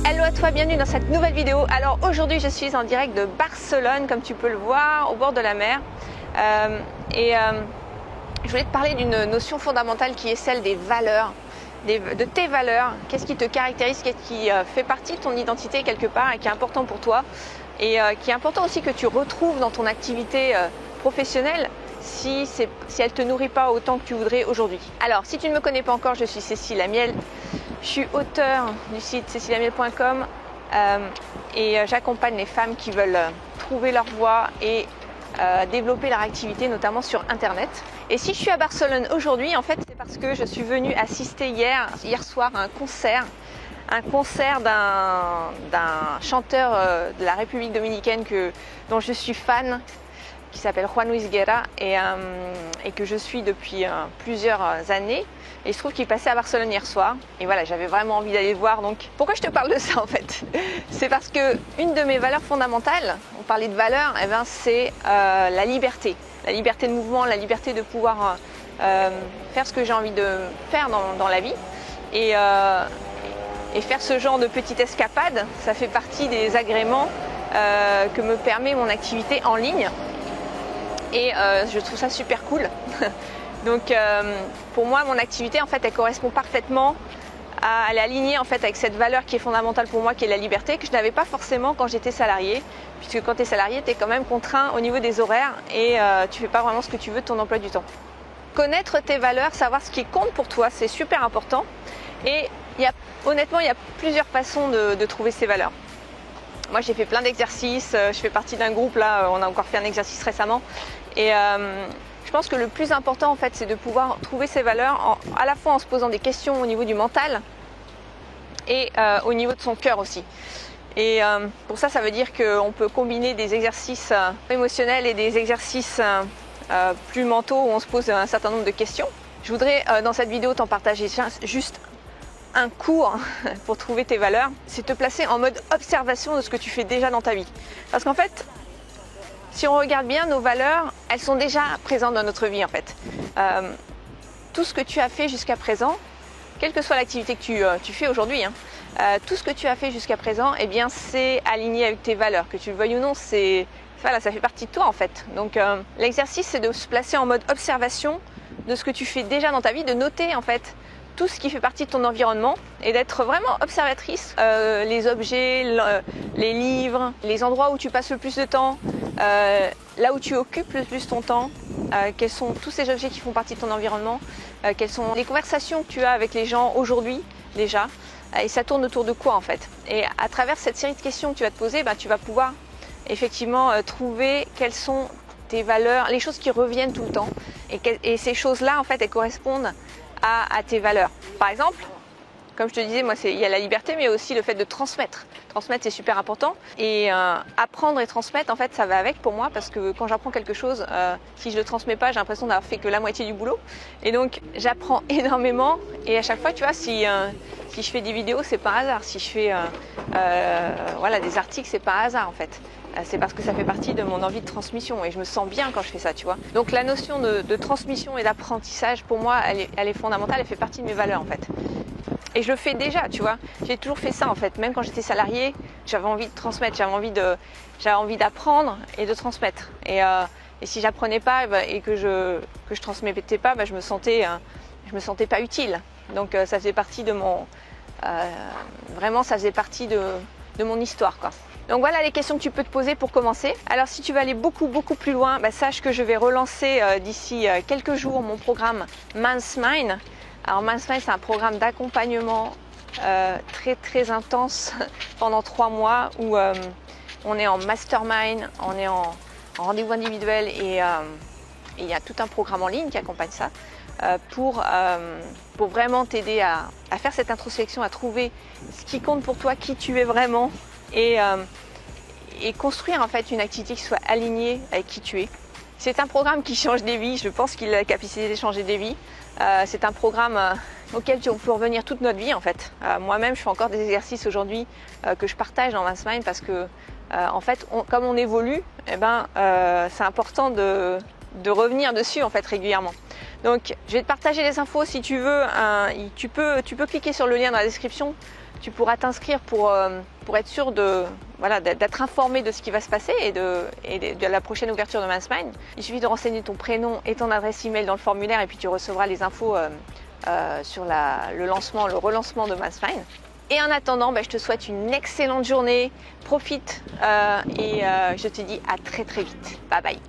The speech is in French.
Hello à toi, bienvenue dans cette nouvelle vidéo. Alors aujourd'hui je suis en direct de Barcelone, comme tu peux le voir, au bord de la mer. Je voulais te parler d'une notion fondamentale qui est celle des valeurs, de tes valeurs. Qu'est-ce qui te caractérise, qu'est-ce qui fait partie de ton identité quelque part et qui est important pour toi. Et qui est important aussi que tu retrouves dans ton activité professionnelle si elle ne te nourrit pas autant que tu voudrais aujourd'hui. Alors si tu ne me connais pas encore, je suis Cécile Amiel. Je suis auteure du site cecilamiel.com et j'accompagne les femmes qui veulent trouver leur voie et développer leur activité, notamment sur Internet. Et si je suis à Barcelone aujourd'hui, en fait, c'est parce que je suis venue assister hier soir à un concert d'un chanteur de la République dominicaine dont je suis fan, qui s'appelle Juan Luis Guerra et que je suis depuis plusieurs années. Et il se trouve qu'il passait à Barcelone hier soir. Et voilà, j'avais vraiment envie d'aller le voir. Donc, pourquoi je te parle de ça en fait? C'est parce que une de mes valeurs fondamentales, on parlait de valeurs, c'est la liberté. La liberté de mouvement, la liberté de pouvoir faire ce que j'ai envie de faire dans la vie. Et faire ce genre de petite escapade, ça fait partie des agréments que me permet mon activité en ligne. Et je trouve ça super cool. Donc pour moi, mon activité, en fait, elle correspond parfaitement elle est alignée en fait avec cette valeur qui est fondamentale pour moi, qui est la liberté, que je n'avais pas forcément quand j'étais salariée, puisque quand tu es salarié, tu es quand même contraint au niveau des horaires et tu ne fais pas vraiment ce que tu veux de ton emploi du temps. Connaître tes valeurs, savoir ce qui compte pour toi, c'est super important. Et honnêtement, il y a plusieurs façons de trouver ces valeurs. Moi, j'ai fait plein d'exercices, je fais partie d'un groupe, là, on a encore fait un exercice récemment. Et je pense que le plus important, en fait, c'est de pouvoir trouver ces valeurs à la fois en se posant des questions au niveau du mental et au niveau de son cœur aussi. Et pour ça, ça veut dire qu'on peut combiner des exercices émotionnels et des exercices plus mentaux où on se pose un certain nombre de questions. Je voudrais, dans cette vidéo, t'en partager juste un cours pour trouver tes valeurs, c'est te placer en mode observation de ce que tu fais déjà dans ta vie. Parce qu'en fait, si on regarde bien nos valeurs, elles sont déjà présentes dans notre vie en fait. Tout ce que tu as fait jusqu'à présent, quelle que soit l'activité que tu fais aujourd'hui, tout ce que tu as fait jusqu'à présent, eh bien c'est aligné avec tes valeurs, que tu le veuilles ou non, voilà, ça fait partie de toi en fait. Donc l'exercice, c'est de se placer en mode observation de ce que tu fais déjà dans ta vie, de noter en fait tout ce qui fait partie de ton environnement et d'être vraiment observatrice. Les objets, les livres, les endroits où tu passes le plus de temps, là où tu occupes le plus ton temps, quels sont tous ces objets qui font partie de ton environnement, quelles sont les conversations que tu as avec les gens aujourd'hui déjà, et ça tourne autour de quoi en fait. Et à travers cette série de questions que tu vas te poser, tu vas pouvoir effectivement trouver quelles sont tes valeurs, les choses qui reviennent tout le temps. Et ces choses-là en fait, elles correspondent à tes valeurs. Par exemple, comme je te disais, moi, il y a la liberté, mais aussi le fait de transmettre. Transmettre, c'est super important. Et apprendre et transmettre, en fait, ça va avec pour moi, parce que quand j'apprends quelque chose, si je ne le transmets pas, j'ai l'impression d'avoir fait que la moitié du boulot. Et donc, j'apprends énormément. Et à chaque fois, tu vois, si je fais des vidéos, c'est pas un hasard. Si je fais des articles, c'est pas un hasard, en fait. C'est parce que ça fait partie de mon envie de transmission et je me sens bien quand je fais ça, tu vois. Donc la notion de transmission et d'apprentissage, pour moi, elle est fondamentale, elle fait partie de mes valeurs, en fait. Et je le fais déjà, tu vois. J'ai toujours fait ça, en fait. Même quand j'étais salariée, j'avais envie de transmettre, j'avais envie d'apprendre et de transmettre. Et si j'apprenais pas et que je transmettais pas, je me sentais pas utile. Donc ça faisait partie de mon... vraiment, ça faisait partie de mon histoire, quoi. Donc voilà les questions que tu peux te poser pour commencer. Alors si tu veux aller beaucoup plus loin, sache que je vais relancer d'ici quelques jours mon programme Man's Mind. Alors Man's Mind, c'est un programme d'accompagnement très intense pendant 3 mois où on est en mastermind, on est en rendez-vous individuel et il y a tout un programme en ligne qui accompagne ça pour vraiment t'aider à faire cette introspection, à trouver ce qui compte pour toi, qui tu es vraiment et construire en fait une activité qui soit alignée avec qui tu es. C'est un programme qui change des vies, je pense qu'il a la capacité de changer des vies. C'est un programme auquel on peut revenir toute notre vie en fait. Moi-même, je fais encore des exercices aujourd'hui que je partage dans Man's Mind parce que en fait, comme on évolue, c'est important de revenir dessus en fait régulièrement. Donc, je vais te partager les infos si tu veux. Tu peux cliquer sur le lien dans la description. tu pourras t'inscrire pour être sûr d'être informé de ce qui va se passer et de la prochaine ouverture de Mastermind. Il suffit de renseigner ton prénom et ton adresse email dans le formulaire et puis tu recevras les infos sur le relancement de Mastermind. Et en attendant, je te souhaite une excellente journée, profite et je te dis à très très vite. Bye bye.